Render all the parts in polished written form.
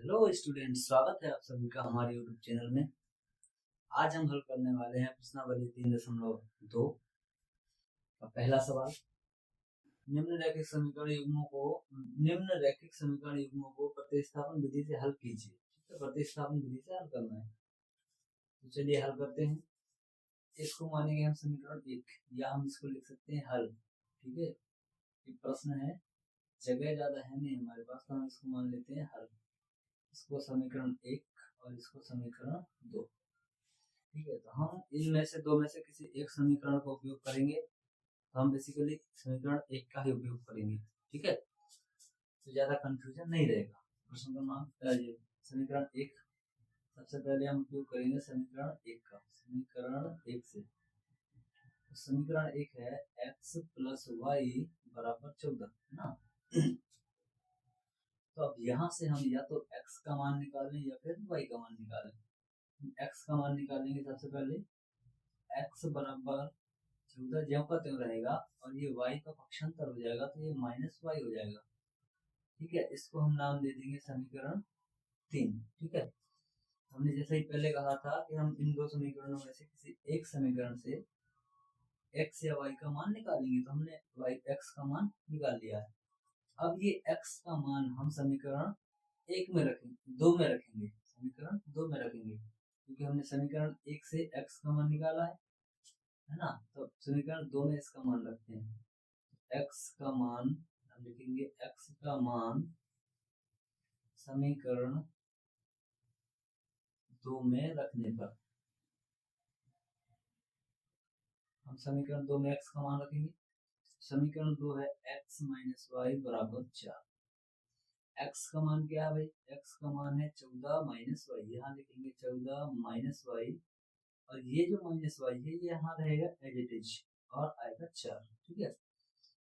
Hello student, स्वागत है आप सभी का हमारे यूट्यूब चैनल में। आज हम हल करने वाले हैं प्रश्नावली 3.2 का पहला सवाल। निम्नरेखिक समीकरण युग्मों को प्रतिस्थापन विधि से हल कीजिए। तो प्रतिस्थापन विधि से हल करना है, तो चलिए हल करते हैं। इसको मानेंगे हम समीकरण 1, या हम इसको लिख सकते हैं हल। ठीक है, ये प्रश्न है, जगह ज्यादा है नहीं हमारे पास, तो हम इसको मान लेते हैं हल। इसको समीकरण 1 और इसको समीकरण 2। ठीक है, तो हम इनमें से दो में से किसी एक समीकरण का उपयोग करेंगे। तो हम बेसिकली समीकरण 1 का ही उपयोग करेंगे। ठीक है, तो ज्यादा कंफ्यूजन नहीं रहेगा। प्रश्न क्रमांक समीकरण 1, सबसे पहले हम उपयोग करेंगे समीकरण 1 का। समीकरण 1 से तो समीकरण 1 है x प्लस वाई बराबर 14 ना। तो अब यहाँ से हम या तो x का मान निकालें या फिर y का मान निकालें। x का मान निकालेंगे सबसे पहले। x बराबर 14 ज्यों का त्यों रहेगा, और ये y का पक्षांतर हो जाएगा, तो ये माइनस वाई हो जाएगा। ठीक है, इसको हम नाम दे देंगे समीकरण 3। ठीक है, हमने जैसे ही पहले कहा था कि हम इन दो समीकरणों में से किसी एक समीकरण से x या y का मान निकालेंगे, तो हमने x का मान निकाल लिया है। अब ये x का मान हम समीकरण 1 में रखेंगे, 2 में रखेंगे, समीकरण 2 में रखेंगे, क्योंकि हमने समीकरण 1 से x का मान निकाला है ना। तो समीकरण 2 में इसका मान रखते हैं। x का मान हम लिखेंगे, x का मान समीकरण 2 में रखने पर हम समीकरण 2 में x का मान रखेंगे। समीकरण 2 है x माइनस वाई बराबर 4। x का मान क्या है भाई? x का मान है 14 माइनस वाई। यहाँ लिखेंगे 14 माइनस वाई, और ये जो माइनस वाई है ये यहाँ रहेगा एज इट इज, और आएगा 4। ठीक है,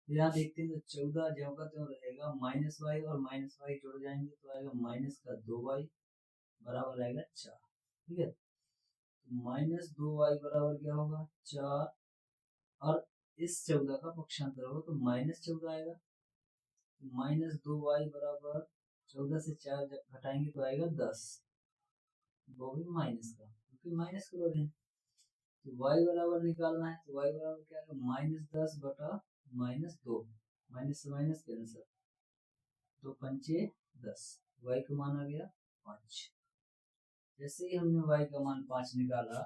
यहाँ देखते हैं तो 14 ज्यों का त्यों रहेगा, माइनस वाई और माइनस वाई जुड़ जाएंगे तो आएगा माइनस का 2y बराबर आएगा 4। ठीक है, तो माइनस 2y बराबर क्या होगा? 4, और इस 14 का पक्षांतर होगा तो माइनस 14 आएगा। माइनस 2y बराबर 14 से 4 घटाएंगे तो आएगा 10, वो भी माइनस का, क्योंकि माइनस के बड़े हैं। तो y बराबर निकालना है, तो y बराबर क्या है? माइनस 10 बटा माइनस 2, माइनस से माइनस कैंसर, तो 5 10, y का मान आ गया 5। जैसे ही हमने y का मान 5 निकाला,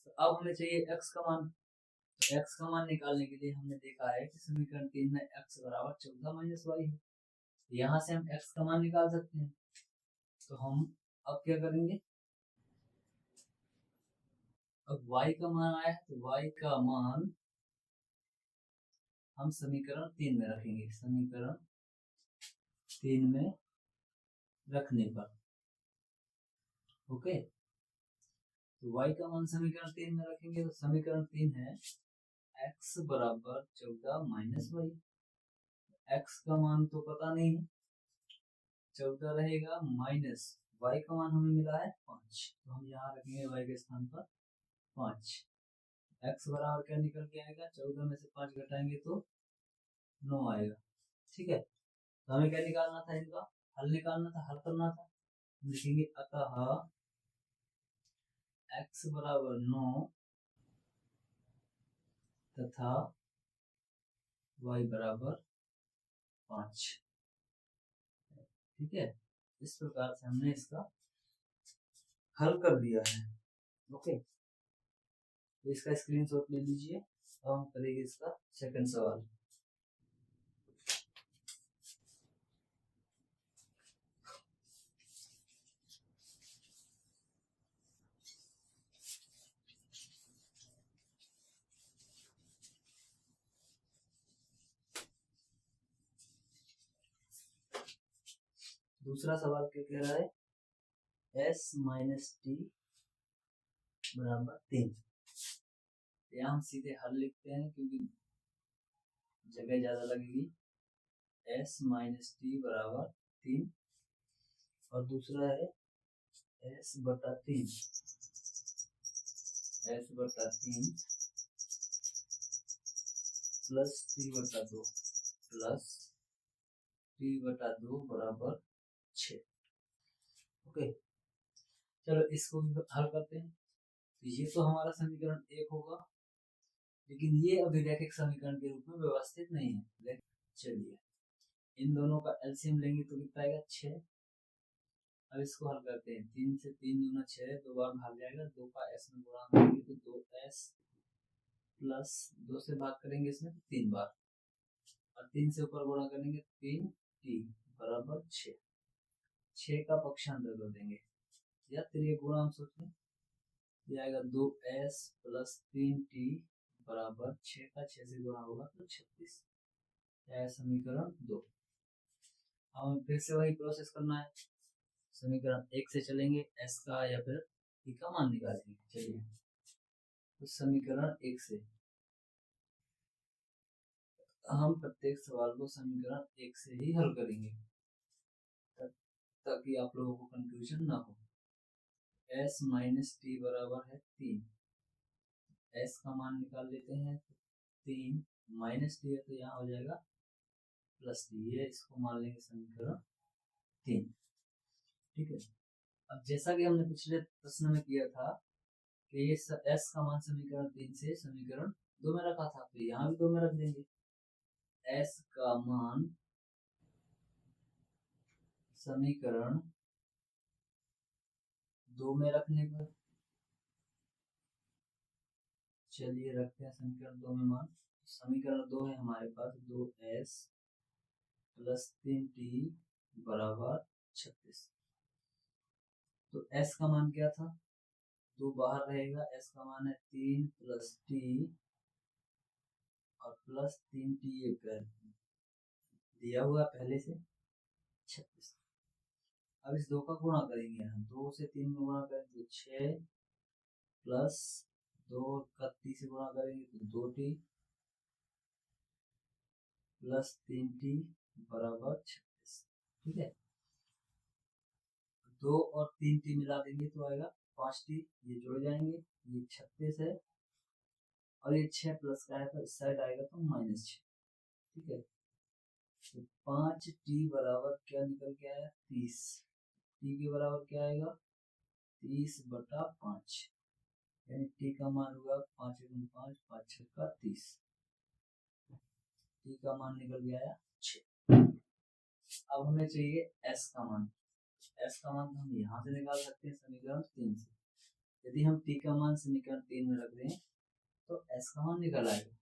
तो अब हमें चाहिए x का मान। तो x का मान निकालने के लिए हमने देखा है कि समीकरण 3 में x बराबर 14 माइनस वाई है, यहाँ से हम x का मान निकाल सकते हैं। तो हम अब क्या करेंगे, अब y का मान आया है, तो y का मान हम समीकरण 3 में रखेंगे। समीकरण 3 में रखने पर ओके, तो y का मान समीकरण 3 में रखेंगे, तो समीकरण 3 है x बराबर 14 माइनस वाई। x का मान तो पता नहीं है, 14 रहेगा, माइनस y का मान हमें मिला है 5, तो हम यहाँ रखेंगे y के स्थान पर 5। x बराबर क्या निकल के आएगा? 14 में से 5 घटाएंगे तो 9 आएगा। ठीक है, तो हमें क्या निकालना था? इनका हल निकालना था, हल करना था। लिखेंगे अतः x बराबर 9 तथा y बराबर 5। ठीक है, इस प्रकार से हमने इसका हल कर दिया है। ओके, तो इसका स्क्रीनशॉट ले लीजिए, अब हम करेंगे इसका सेकंड सवाल। दूसरा सवाल क्या कह रहा है? s माइनस टी बराबर 3। यहाँ हम सीधे हल लिखते हैं क्योंकि जगह ज्यादा लगेगी। s माइनस टी बराबर 3, और दूसरा है s बटा 3, s बटा 3 प्लस टी बटा 2 प्लस टी बटा 2 बराबर 6। चलो इसको भी हल करते हैं। ये तो हमारा समीकरण 1 होगा, लेकिन ये अभिरैखिक समीकरण के रूप में व्यवस्थित नहीं है। चलिए इन दोनों का एलसीएम लेंगे तो कितना आएगा 6। अब इसको हल करते हैं। 3 से 3 दूना 6, 2 बार भाग जाएगा, 2 का s में गुणा करेंगे तो 2s प्लस 2 से भाग करेंगे इसमें तो 3 बार, और 3 से ऊपर गुणा करेंगे 3t बराबर 6। 6 का पक्षांतर कर देंगे या त्रिय गुणा हम सोच लें, ये आएगा 2s प्लस 3t बराबर 6 का 6 से गुणा होगा तो 36। यह समीकरण 2। हमें फिर से वही प्रोसेस करना है। समीकरण 1 से चलेंगे, s का या फिर t का मान निकालेंगे। चलिए तो समीकरण 1 से हम प्रत्येक सवाल को समीकरण 1 से ही हल करेंगे ताकि आप लोगों को कंफ्यूजन ना हो। s माइनस टी बराबर है 3, s का मान निकाल लेते हैं। 3 माइनस टी है तो यहाँ हो जाएगा प्लस टी, ये इसको मान लेंगे समीकरण 3। ठीक है। अब जैसा कि हमने पिछले प्रश्न में किया था कि ये s का मान समीकरण 3 से समीकरण 2 में रखा था, तो यहाँ भी 2 में रख देंगे। s का मान समीकरण 2 में रखने पर, चलिए रखते हैं समीकरण 2 में मान। समीकरण 2 है हमारे पास 2s प्लस 3t बराबर 36। तो s का मान क्या था, 2 बाहर रहेगा, s का मान है 3 प्लस t और प्लस 3t ये दिया हुआ पहले से 36। अब इस 2 का गुणा करेंगे हम, 2 से 3 में गुणा करें तो 6 प्लस 2 का t से गुणा करेंगे तो 2t प्लस 3t बराबर 36। ठीक है। 2 और 3t मिला देंगे तो आएगा 5t, ये जुड़ जाएंगे, ये 36 है और ये 6 प्लस का है तो इस साइड आएगा तो -6। ठीक है। तो 5t बराबर क्या निकल के आया 30। t के बराबर क्या आएगा 30/5, यानी t का मान होगा 5 × 5 5 6 का 30। t का मान निकल गया 6। अब हमें चाहिए s का मान। s का मान तो हम यहाँ से निकाल सकते हैं समीकरण 3 से। यदि हम t का मान समीकरण 3 में रख दें तो s का मान निकल आएगा।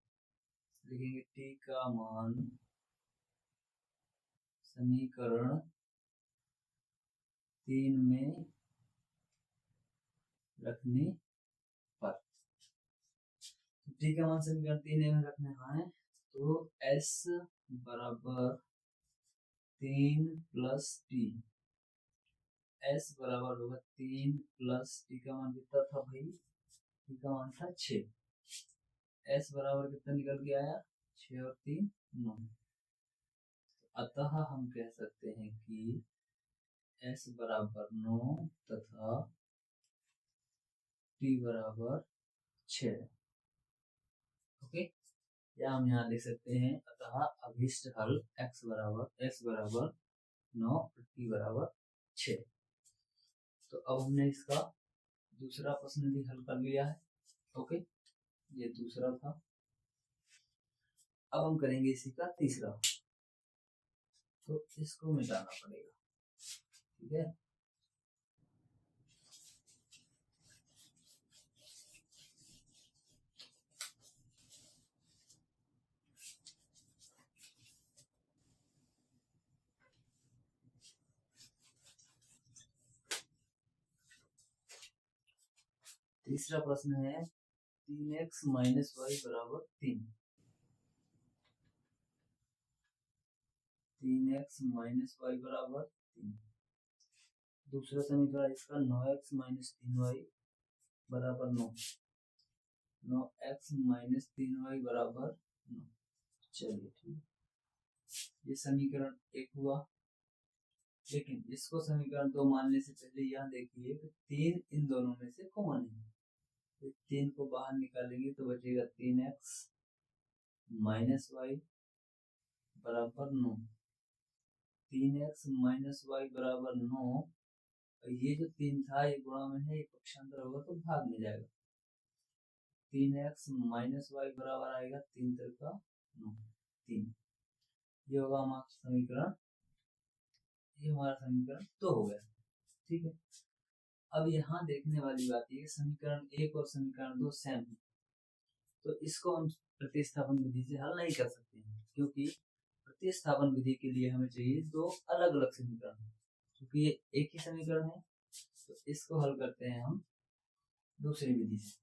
लिखेंगे t का मान समीकरण 3 में रखने पर, t का मान समीकरण 3 में रखने है तो s बराबर 3 प्लस t, s बराबर होगा 3 प्लस t का मान कितना था भाई, t का मान था 6। s बराबर कितना निकल के आया 6 और 3 9। अतः हम कह सकते हैं कि s बराबर 9 तथा t बराबर 6। ओके, या हम यहाँ लिख सकते हैं अतः अभीष्ट हल s बराबर 9 और t बराबर 6। तो अब हमने इसका दूसरा प्रश्न भी हल कर लिया है। ओके, ये दूसरा था। अब हम करेंगे इसी का तीसरा, तो इसको मिटाना पड़ेगा। ठीक है। तीसरा प्रश्न है 3x माइनस वाई बराबर 3। 3x माइनस वाई बराबर 3। दूसरा समीकरण इसका 9x माइनस 3y बराबर 9। 9x माइनस 3y बराबर 9। चलिए ठीक, ये समीकरण 1 हुआ। लेकिन इसको समीकरण 2 मानने से पहले यह देखिए कि 3 इन दोनों में से कॉमन है। तो 3 को बाहर निकालेंगे तो बचेगा 3x माइनस वाई बराबर 9। 3x माइनस वाई बराबर 9 और ये जो 3 था ये गुणा में है, ये पक्षांतर होगा तो भाग में जाएगा। 3x माइनस वाई बराबर आएगा 3 3 9 3। ये होगा हमारा समीकरण, ये हमारा समीकरण 2 हो गया। ठीक है, अब यहाँ देखने वाली बात ये समीकरण 1 और समीकरण 2 सेम है, तो इसको हम प्रतिस्थापन विधि से हल नहीं कर सकते हैं, क्योंकि प्रतिस्थापन विधि के लिए हमें चाहिए 2 अलग अलग समीकरण। क्योंकि ये एक ही समीकरण है तो इसको हल करते हैं हम दूसरी विधि से।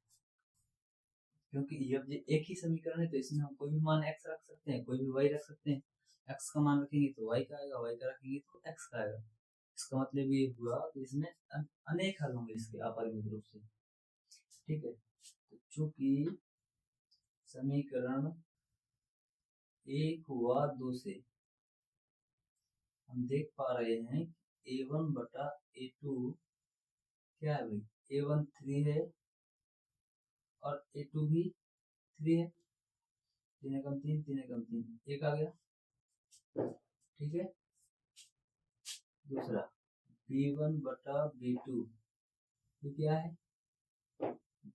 क्योंकि जब ये एक ही समीकरण है तो इसमें हम कोई भी मान x रख सकते हैं, कोई भी y रख सकते हैं। x का मान रखेंगे तो y का आएगा, y का रखेंगे तो x का आएगा। इसका मतलब ये हुआ कि इसमें अनेक हल होंगे इसके अपरिमित रूप से। ठीक है, तो चूंकि समीकरण 1 व 2 से हम देख पा रहे हैं a1 बटा a2 क्या है भाई, a1 3 है और a2 भी 3 है। 3 एकम 3, 3 एकम 3, 1 आ गया। ठीक है, दूसरा b1 बटा b2 ये क्या है,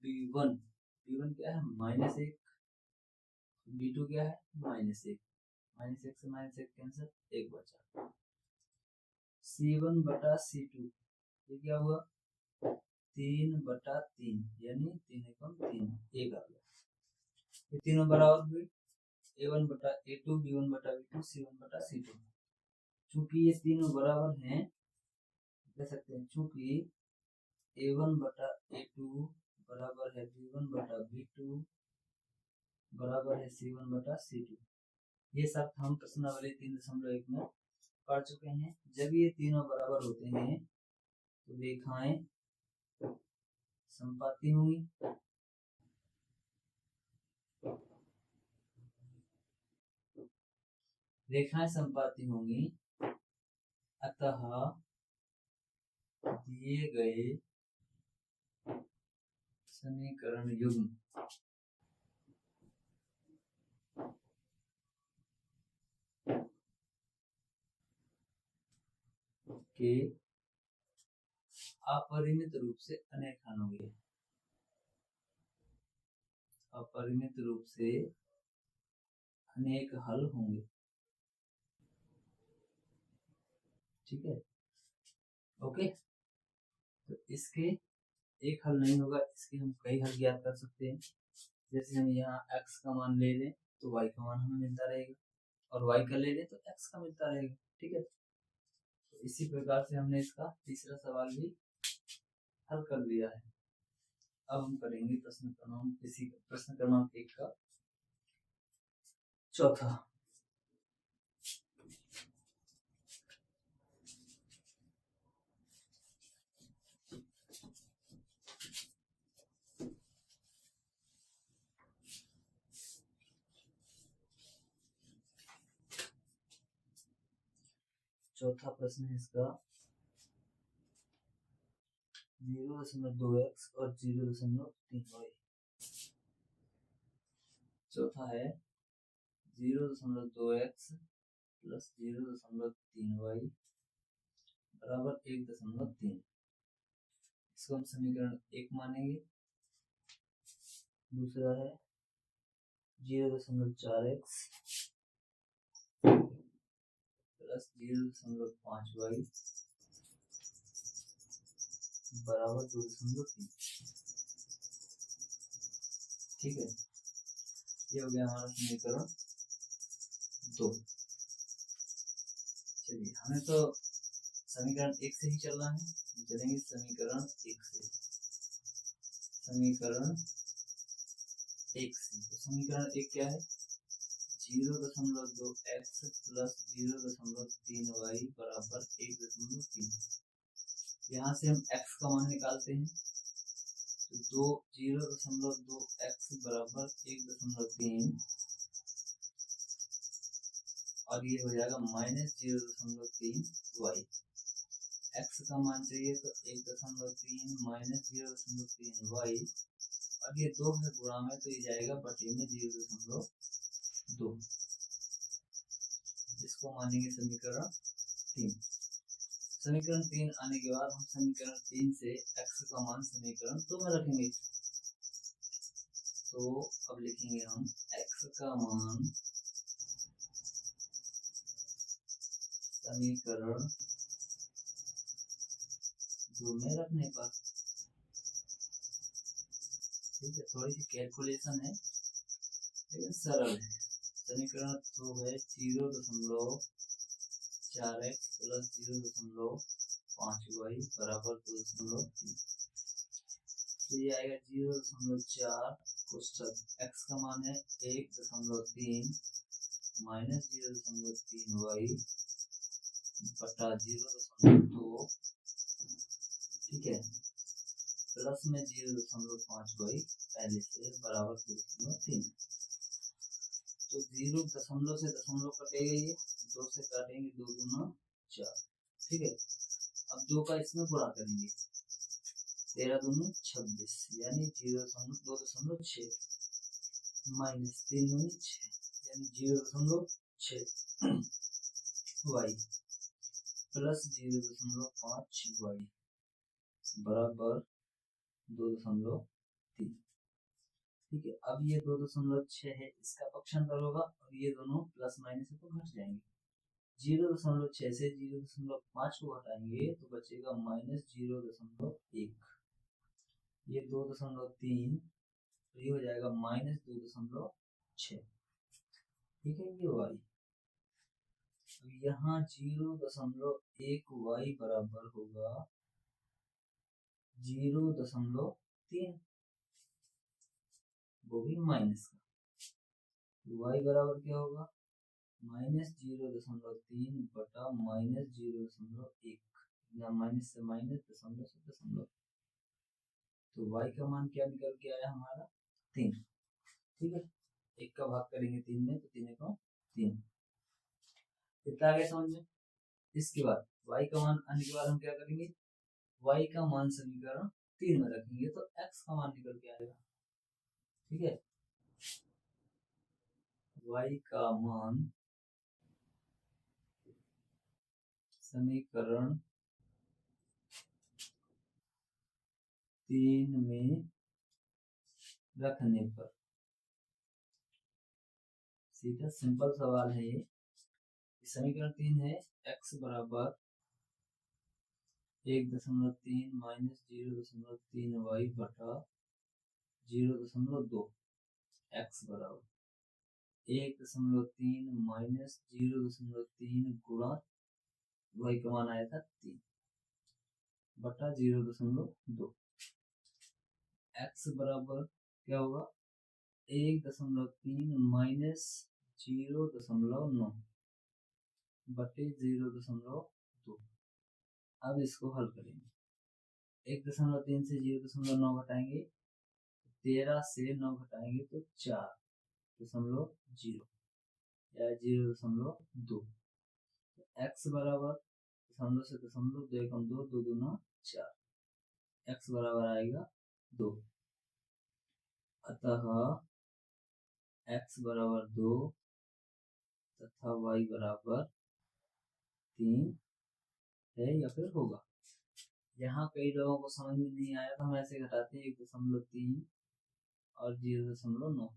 b1 क्या है -1, b2 क्या है -1, -1 से -1 कैंसिल, 1 बचा। c1 बटा c2 ये क्या हुआ 3 बटा 3 यानी 3 एकम 3, 1 आ गया। ये तीनों बराबर हुए a1 बटा a2, b1 बटा b2, c1 बटा c2। चूंकि ये तीनों बराबर हैं कह सकते हैं चूंकि a1 बटा a2 बराबर है b1 बटा b2 बराबर है c1 बटा c2। ये सब हम प्रश्नावली 3.1 में पढ़ चुके हैं। जब ये तीनों बराबर होते हैं तो रेखाएं संपाती होंगी। रेखाएं संपाती होंगी, अतः दिए गए समीकरण युग्म के अपरिमित रूप से अनेक हल होंगे। अपरिमित रूप से अनेक हल होंगे। ठीक है, ओके। तो इसके एक हल नहीं होगा, इसके हम कई हल ज्ञात कर सकते हैं। जैसे हम यहाँ x का मान ले लें तो y का मान हमें मिलता रहेगा, और y का ले लें तो x का मिलता रहेगा। ठीक है, तो इसी प्रकार से हमने इसका तीसरा सवाल भी हल कर लिया है। अब हम करेंगे प्रश्न क्रमांक 1 का चौथा। चौथा प्रश्न है इसका 0.2x और 0.3y। चौथा है 0.2x प्लस 0.3y बराबर 1.3। इसको हम समीकरण 1 मानेंगे। दूसरा है 0.4x प्लस 0.5y बराबर 2.3। ठीक है, ये हो गया हमारा समीकरण 2। चलिए, हमें तो समीकरण 1 से ही चलना है, चलेंगे समीकरण 1 से। समीकरण 1 से तो समीकरण 1 क्या है, 0.2x प्लस 0.3y बराबर 1.3। यहाँ से हम x का मान निकालते हैं तो 0.2x बराबर 1.3 और ये हो जाएगा -0.3y। x का मान चाहिए तो 1.3 -0.3y और ये 2 है गुणा में तो ये जाएगा बटे में 0.2। इसको मानेंगे समीकरण 3। समीकरण 3 आने के बाद हम समीकरण 3 से x का मान समीकरण 2 में रखेंगे। तो अब लिखेंगे हम x का मान समीकरण 2 में रखने पर, ठीक है, थोड़ी सी कैलकुलेशन है लेकिन सरल है। समीकरण 2 है 0.4x प्लस 0.5y बराबर 2.3। तो ये आएगा 0.4 कोष्ठक x का मान है 1.3 माइनस 0.3y बटा 0.2, ठीक है, प्लस में 0.5y पहले से बराबर 2.3। तो 0 दशमलव से दशमलव कटेगा, ये 2 से काटेंगे 2 दूना 4, ठीक है। अब 2 का इसमें गुणा करेंगे, 13 दूनी 26 यानी 0.2.6 माइनस 3 दूनी 6 यानी 0.6 y प्लस 0.5y बराबर 2.3, ठीक है। अब ये 2.6 है, इसका पक्षांतर होगा और ये दोनों प्लस माइनस है तो घट जाएंगे। 0.6 से 0.5 को घटाएंगे तो बचेगा माइनस 0.1, ये 2.3 तो ये हो जाएगा माइनस 2.6, ठीक है, ये y। अब यहाँ 0.1 y बराबर होगा 0.3, वो भी माइनस का। y बराबर क्या होगा माइनस 0.3 बटा माइनस 0.1, या माइनस से माइनस दशमलव से दशमलव। तो y का मान क्या निकल के आया हमारा 3, ठीक है। 1 का भाग करेंगे 3 में तो 3 का 3, इतना आगे समझ में। इसके बाद y का मान आने के बाद हम क्या करेंगे, y का मान समीकरण 3 में रखेंगे तो x का मान निकल के आएगा, ठीक है। y का मान समीकरण 3 में रखने पर, सीधा सिंपल सवाल है ये। समीकरण 3 है x बराबर 1.3 माइनस 0.3y बटा 0.2, x बराबर 1.3 माइनस 0.3 गुणा y का मान आया था 3 बटा 0.2, x बराबर क्या होगा 1.3 माइनस 0.9 बटे 0.2। अब इसको हल करेंगे, 1.3 से 0.9 घटाएंगे, 13 से 9 घटाएंगे तो 4.0 या 0.2। x बराबर दशमलव से दशमलव 2 एकम 2, 2 दूना 4, x बराबर आएगा 2। अतः x बराबर 2 तथा y बराबर 3 है या फिर होगा। यहाँ कई लोगों को समझ में नहीं आया तो हम ऐसे घटाते हैं 1.3 और 0.9,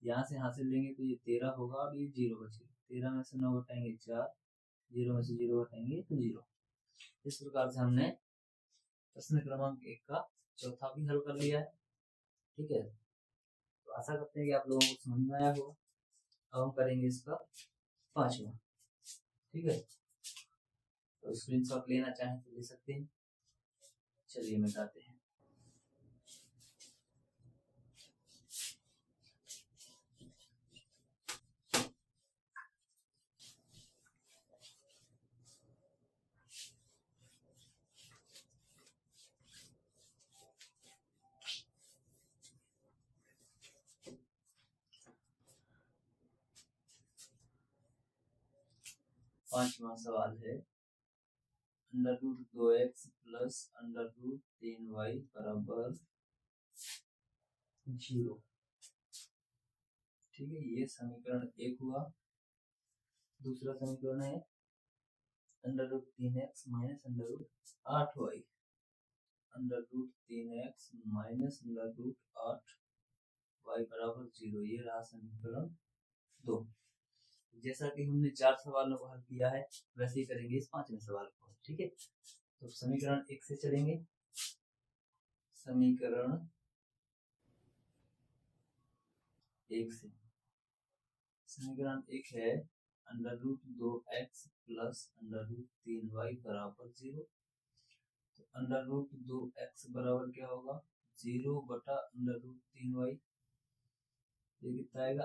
यहाँ से हासिल लेंगे तो ये 13 होगा और ये 0 बचेगा। 13 में से 9 घटाएंगे 4, 0 में से 0 घटाएंगे तो 0। इस प्रकार से हमने प्रश्न क्रमांक 1 का चौथा भी हल कर लिया है, ठीक है। तो आशा करते हैं कि आप लोगों को समझ में आया होगा। अब हम करेंगे इसका 5वां, ठीक है। तो स्क्रीनशॉट लेना चाहें तो ले सकते हैं। चलिए मिटाते हैं। पांचवा सवाल है √2x प्लस √3y बराबर 0, ठीक है। ये समीकरण 1 हुआ। दूसरा समीकरण है under root 3x minus under root 8y, under root 3x minus under root 8y बराबर 0। ये रहा समीकरण 2। जैसा कि हमने 4 सवालों को हल किया है वैसे ही करेंगे इस 5वें सवाल को। ठीक है, तो समीकरण 1 से चलेंगे। समीकरण 1 से, समीकरण 1 है under root 2x plus under root 3y बराबर 0। तो अंडर रूट 2x बराबर क्या होगा 0 बटा अंडर रूट 3y। ये कितना आएगा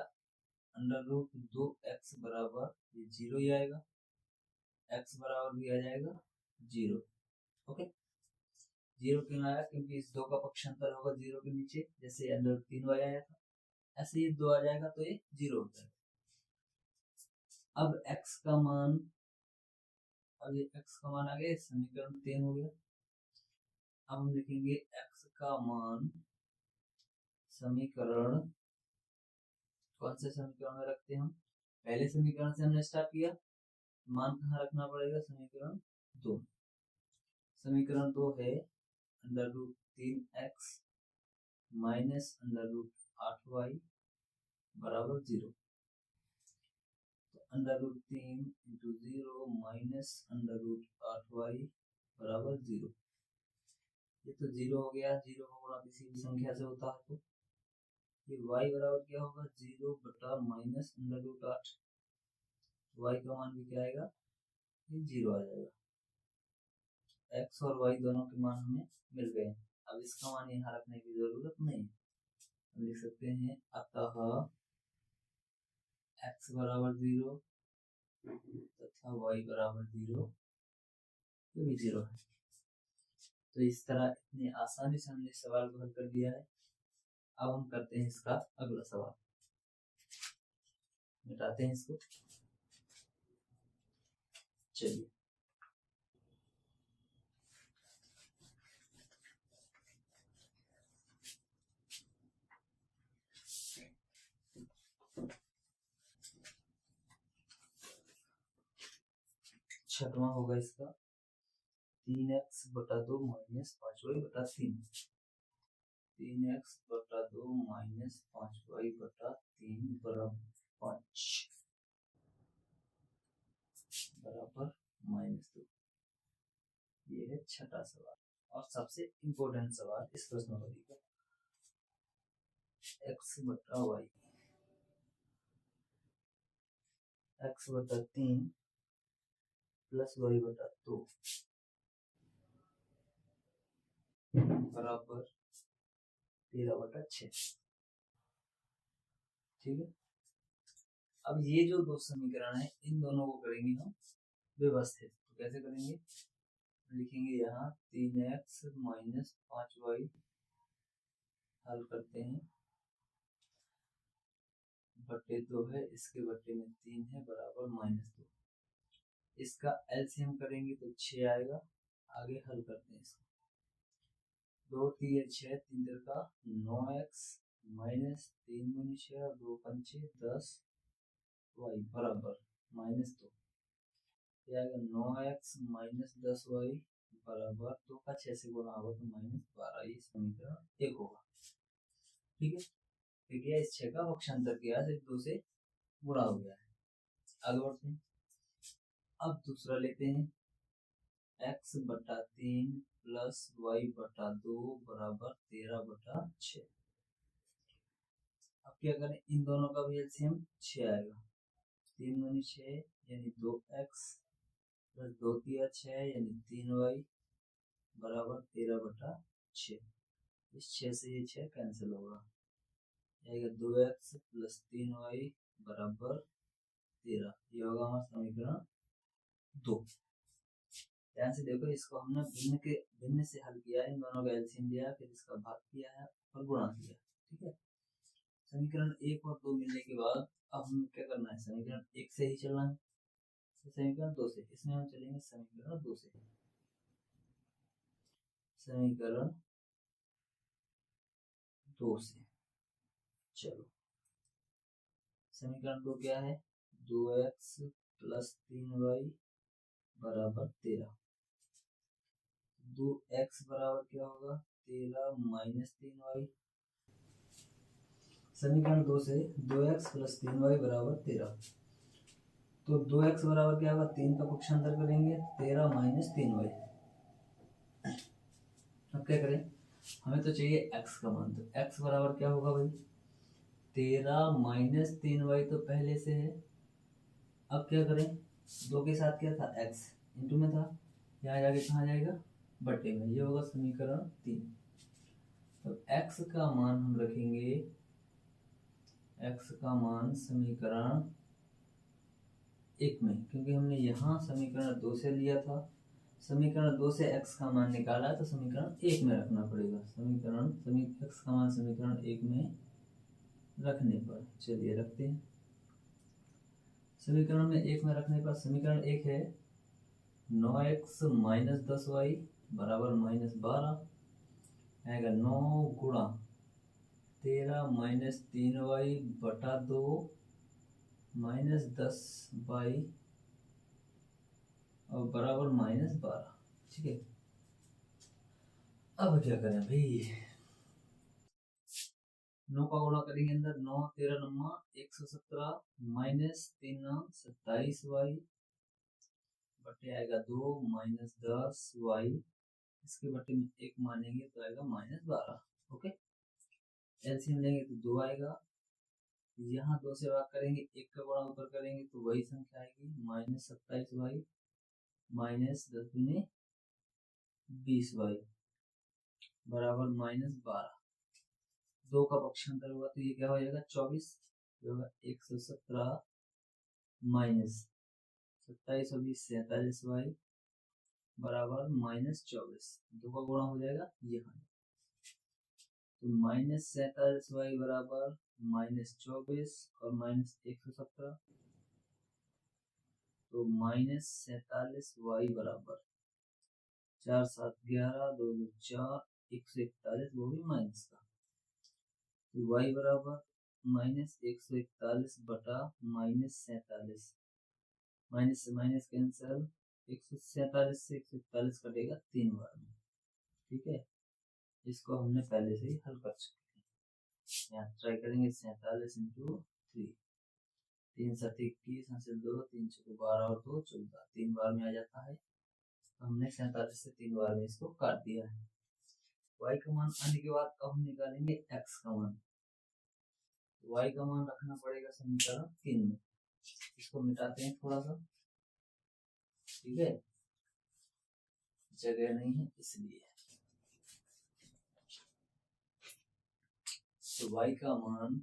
अंडर रूट 2x बराबर ये 0 ही आएगा, x बराबर भी आ जाएगा 0। ओके, 0 क्यों आया क्योंकि इस 2 का पक्षांतर होगा 0 के नीचे, जैसे अंडर रूट 3y आया था ऐसे ये 2 आ जाएगा तो ये 0 हो जाएगा। अब x का मान, अब ये x का मान आ गया, समीकरण 3 हो गया। अब हम लिखेंगे x का मान समीकरण, कौन से समीकरण में रखते हैं हम, पहले समीकरण से हमने स्टार्ट किया, मान कहाँ रखना पड़ेगा समीकरण 2। समीकरण 2 है under root 3x minus under root 8y बराबर 0। तो under root 3 into 0 minus under root 8y बराबर 0। ये तो 0 हो गया, 0 को गुणा किसी भी संख्या से होता है तो ये y बराबर क्या होगा 0 बटा माइनस अंडर रूट 8। y का मान भी क्या आएगा ये 0 आ जाएगा। x और y दोनों के मान हमें मिल गए। अब इसका मान यहाँ रखने की जरूरत नहीं, हम लिख सकते हैं अतः x बराबर 0 तथा y बराबर 0, ये भी 0 है। तो इस तरह इतनी आसानी से हमने सवाल को हल कर दिया है। अब हम करते हैं इसका अगला सवाल, मिटाते हैं इसको। चलिए, छठवां होगा इसका 3x बटा 2 माइनस 5y बटा 3। 3x बटा 2 माइनस 5y बटा 3 बराबर 5 बराबर -2। ये है छठा सवाल और सबसे इम्पोर्टेंट सवाल इस प्रश्नावली का। x बटा y, x बटा 3 प्लस y बटा 2 बराबर 13/6। ठीक है, अब ये जो दो समीकरण है इन दोनों को करेंगे हम व्यवस्थित। तो कैसे करेंगे, लिखेंगे यहाँ 3x माइनस 5y, हल करते हैं, बटे 2 है, इसके बटे में 3 है बराबर -2। इसका एलसीएम करेंगे तो 6 आएगा। आगे हल करते हैं इसको, 2 3 6, 3 का 9x माइनस 3 दूनी 6 और 2 पंचे 10 y बराबर -2। क्या आएगा 9x माइनस 10y बराबर 2 का 6 से गुणा होगा तो -12। ये समीकरण 1 होगा। ठीक है, देखिए इस 6 का पक्षांतर किया है, 2 से गुणा हो गया है। आगे बढ़ते हैं, अब दूसरा लेते हैं, x बटा 3 प्लस y बटा 2 बराबर 13/6। अब क्या करें, इन दोनों का भी एलसीएम 6 आएगा। 3 दूनी 6 यानी 2x प्लस 2 तिया 6 यानी 3y बराबर 13/6। इस 6 से ये 6 कैंसिल होगा, आएगा 2x प्लस 3y बराबर 13। ये होगा हमारा समीकरण 2। ध्यान से देखो, इसको हमने भिन्न से हल किया है, इन दोनों का एलसीएम लिया, फिर इसका भाग किया है और गुणा किया। ठीक है, समीकरण 1 और 2 मिलने के बाद अब हमें क्या करना है, समीकरण 1 से ही चलना है, तो समीकरण 2 से, इसमें हम चलेंगे समीकरण 2 से। समीकरण 2 से चलो, समीकरण 2 क्या है, 2x प्लस 3y बराबर 13। 2x बराबर क्या होगा 13 माइनस 3y। समीकरण 2 से 2x प्लस 3y बराबर 13। तो 2x बराबर क्या होगा 3 का पक्षांतर करेंगे 13 माइनस 3y। अब क्या करें हमें तो चाहिए x का मान। तो x बराबर क्या होगा भाई 13 माइनस 3y तो पहले से है। अब क्या करें 2 के साथ क्या था x इंटू में था यहाँ जाके कहाँ जाएगा बटे में। ये होगा समीकरण 3। तो x का मान हम रखेंगे x का मान समीकरण 1 में, क्योंकि हमने यहाँ समीकरण 2 से लिया था। समीकरण 2 से x का मान निकाला तो समीकरण 1 में रखना पड़ेगा। x का मान समीकरण 1 में रखने पर चलिए रखते हैं। समीकरण में 1 में रखने पर समीकरण 1 है 9x माइनस 10y बराबर माइनस 12 आएगा 9 गुणा 13 माइनस 3y बटा 2 माइनस 10y और बराबर माइनस 12। ठीक है अब क्या करें भाई 9 का गुणा करेंगे अंदर 9 13 नम्मा 117 माइनस 3 27y बटे आएगा 2 माइनस 10y। इसके बटे में 1 मानेंगे तो आएगा माइनस 12। ओके एलसीएम लेंगे तो 2 आएगा। यहाँ 2 से भाग करेंगे 1 का गुणा ऊपर करेंगे तो वही संख्या आएगी माइनस 27y माइनस 10 गुने 20y बराबर माइनस 12। 2 का पक्षांतर हुआ तो ये क्या हो जाएगा 24। ये होगा 117 माइनस 27 और 20 47y बराबर माइनस 24। 2 का गुणा हो जाएगा यहाँ तो माइनस 47y बराबर माइनस 24 और माइनस 117 तो माइनस 47y बराबर 4 7 11 2 2 4 141 वो भी माइनस का। तो y बराबर माइनस 141 बटा माइनस 47 माइनस से माइनस कैंसिल 147 से 141 कटेगा 3 बार में। ठीक है इसको हमने पहले से ही हल कर चुके हैं। यहाँ ट्राई करेंगे 47 इंटू 3 3 7 21 हासिल 2 3 6 12 और 2 14 3 बार में आ जाता है। तो हमने 47 से 3 बार में इसको काट दिया है। y का मान आने के बाद अब हम निकालेंगे x का मान। y का मान रखना पड़ेगा समीकरण 3 में। इसको मिटाते हैं थोड़ा सा। ठीक है जगह नहीं है इसलिए। तो y का मान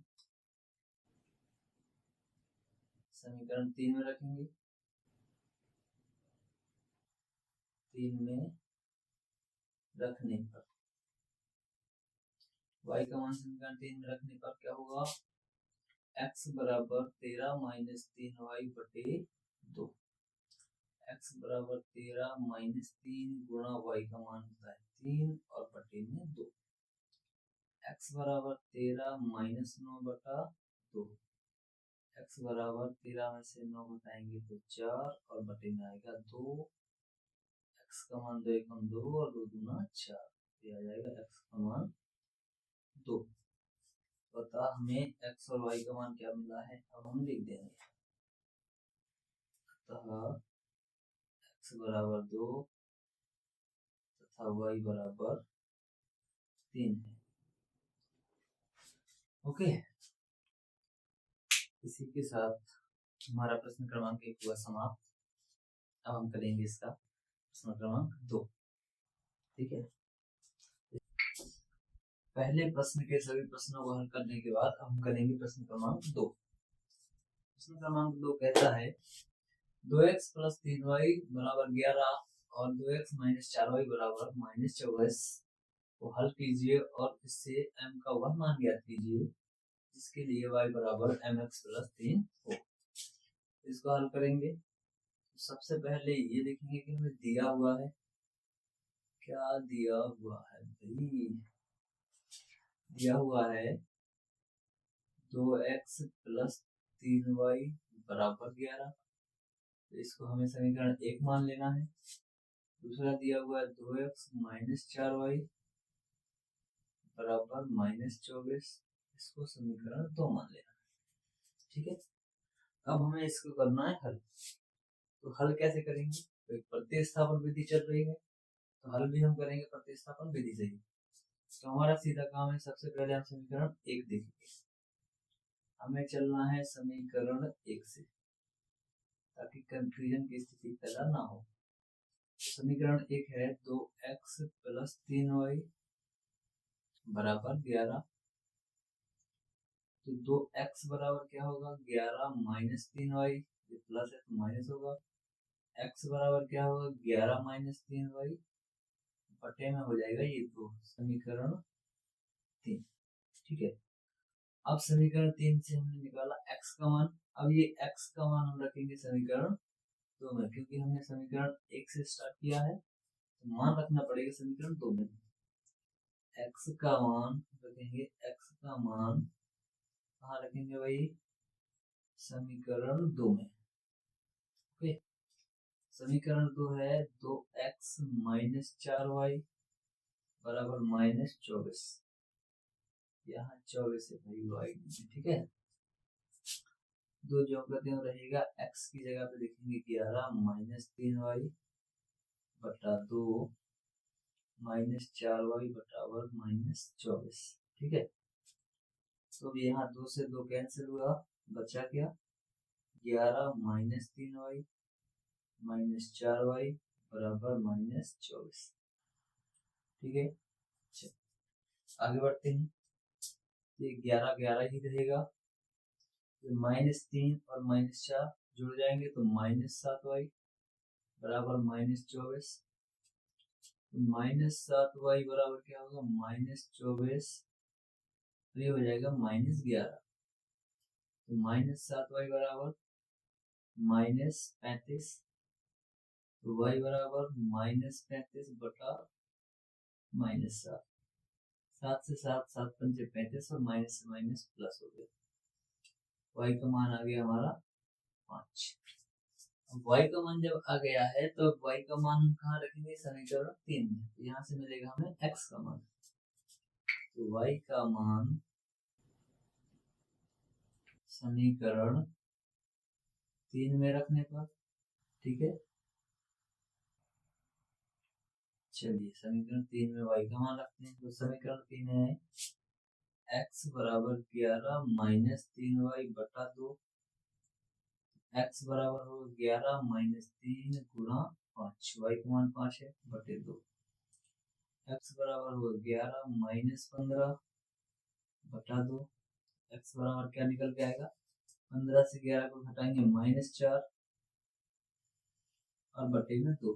समीकरण 3 में रखेंगे। 3 में रखने पर y का मान समीकरण 3 में रखने पर क्या होगा x बराबर 13 माइनस 3y बटे 2। x बराबर 13 माइनस 3 गुणा y का मान होता है 3 और बटे में 2। x बराबर 13 माइनस 9 बटा 2। x बराबर 13 में से 9 घटाएंगे तो 4 और बटे में आएगा 2। x का मान 2 एकम 2 और 2 दूना 4 दिया जाएगा x का मान 2। बता हमें x और y का मान क्या मिला है अब हम लिख देंगे। अतः x बराबर 2 तथा y बराबर 3 है। ओके इसी के साथ हमारा प्रश्न क्रमांक 1 हुआ समाप्त। अब हम करेंगे इसका प्रश्न क्रमांक 2। ठीक है पहले प्रश्न के सभी प्रश्नों को हल करने के बाद अब हम करेंगे प्रश्न क्रमांक 2। प्रश्न क्रमांक 2 कहता है 2x प्लस 3y बराबर 11 और 2x माइनस 4y बराबर माइनस 24 को हल कीजिए और इससे m का वह मान ज्ञात कीजिए जिसके लिए y बराबर mx प्लस 3 हो। इसको हल करेंगे तो सबसे पहले ये देखेंगे कि हमें दिया हुआ है क्या दिया हुआ है भाई। दिया हुआ है 2x प्लस 3y बराबर 11। तो इसको हमें समीकरण 1 मान लेना है। दूसरा दिया हुआ है 2x माइनस 4y बराबर माइनस 24, इसको समीकरण 2 मान लेना है। ठीक है, अब हमें इसको करना है हल। तो हल कैसे करेंगे? तो एक प्रतिस्थापन विधि चल रही है, तो हल भी हम करेंगे प्रतिस्थापन विधि से ही। तो हमारा सीधा काम है, सबसे पहले हम समीकरण 1 देखेंगे। हमें चलना है समीकरण 1 से, ताकि कंफ्यूजन की स्थिति पैदा ना हो। तो समीकरण 1 है 2x प्लस 3y बराबर 11। तो 2x बराबर क्या होगा? 11 माइनस 3y, ये प्लस है तो माइनस होगा। x बराबर क्या होगा? 11 माइनस 3y बटे में हो जाएगा ये 2, समीकरण 3। ठीक है, अब समीकरण 3 से हमने निकाला x का मान। अब ये x का मान हम रखेंगे समीकरण 2 में, क्योंकि हमने समीकरण 1 से स्टार्ट किया है, तो मान रखना पड़ेगा समीकरण 2 में। x का मान रखेंगे, x का मान कहाँ रखेंगे भाई? समीकरण 2 में। ओके, समीकरण 2 है 2x माइनस 4y बराबर माइनस 24। यहाँ 24 है भाई y में। ठीक है, दो जो करते हैं रहेगा, x की जगह पे लिखेंगे 11 माइनस 3y बटा 2 माइनस 4y बराबर माइनस 24। ठीक है, तो यहाँ 2 से 2 कैंसिल हुआ, बचा क्या? 11 माइनस 3y माइनस 4y बराबर माइनस 24। ठीक है, आगे बढ़ते हैं। ये 11 11 ही रहेगा, माइनस 3 और माइनस 4 जुड़ जाएंगे तो माइनस 7y बराबर माइनस 24। माइनस 7y बराबर क्या होगा? माइनस 24, ये हो जाएगा माइनस 11। तो माइनस 7y बराबर माइनस 35, तो y बराबर माइनस 35 बटा माइनस 7। 7 से 7, 7 पंचे 35 और माइनस से माइनस प्लस हो गया। y का मान आ गया हमारा 5। अब y का मान जब आ गया है तो y का मान हम कहाँ रखेंगे? समीकरण 3 में। तो यहाँ से मिलेगा हमें x का मान। तो y का मान समीकरण 3 में रखने पर, ठीक है, चलिए समीकरण 3 में y का मान रखते हैं। तो समीकरण 3 है x बराबर 11 माइनस 3y बटा 2। x बराबर हो 11 माइनस 3 गुणा 5, y का मान 5 है बटे 2। x बराबर हो 11 माइनस 15 बटा 2। x बराबर क्या निकल के आएगा? 15 से 11 को घटाएंगे माइनस 4 और बटे में 2।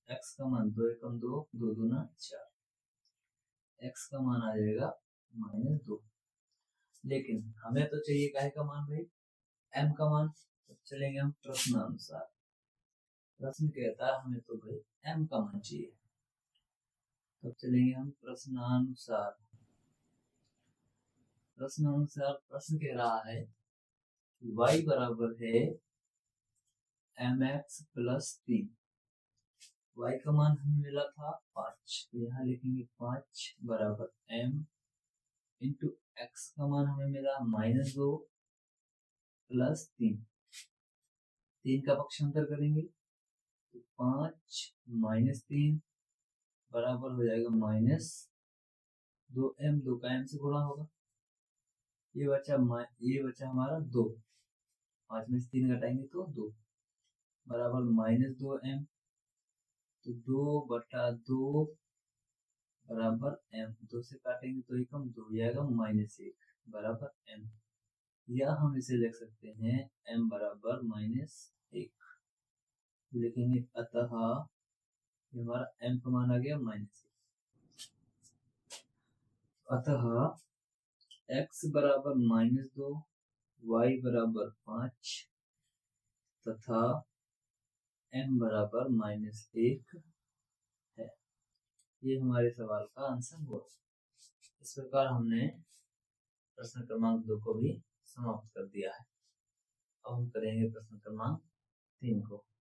x का मान 2 एकम 2, 2 दूना 4। x का मान आ जाएगा माइनस 2। लेकिन हमें तो चाहिए काहे का मान भाई? m का मान। तो चलेंगे हम प्रश्नानुसार। प्रश्न कहता है हमें तो भाई m का मान चाहिए, तो चलेंगे हम प्रश्नानुसार। प्रश्नानुसार प्रश्न कह रहा है y बराबर है mx प्लस 3। y का मान हमें मिला था 5, तो यहाँ लिखेंगे 5 बराबर m इंटू x का मान हमें मिला माइनस 2 प्लस 3। 3 का पक्षांतर करेंगे तो 5 माइनस 3 बराबर हो जाएगा माइनस 2m। 2 का m से गुणा होगा, ये बचा हमारा 2। 5 में से 3 घटाएंगे तो 2 बराबर माइनस 2m। तो 2 बटा 2 बराबर m। 2 से काटेंगे तो एकम 2 हो जाएगा माइनस 1 बराबर m। या हम इसे लिख सकते हैं m बराबर माइनस 1। लिखेंगे अतः ये हमारा m का मान आ गया माइनस 1। अतः x बराबर माइनस 2, y बराबर 5 तथा m बराबर माइनस 1 है। ये हमारे सवाल का आंसर हुआ। इस प्रकार हमने प्रश्न क्रमांक 2 को भी समाप्त कर दिया है। अब हम करेंगे प्रश्न क्रमांक 3 को।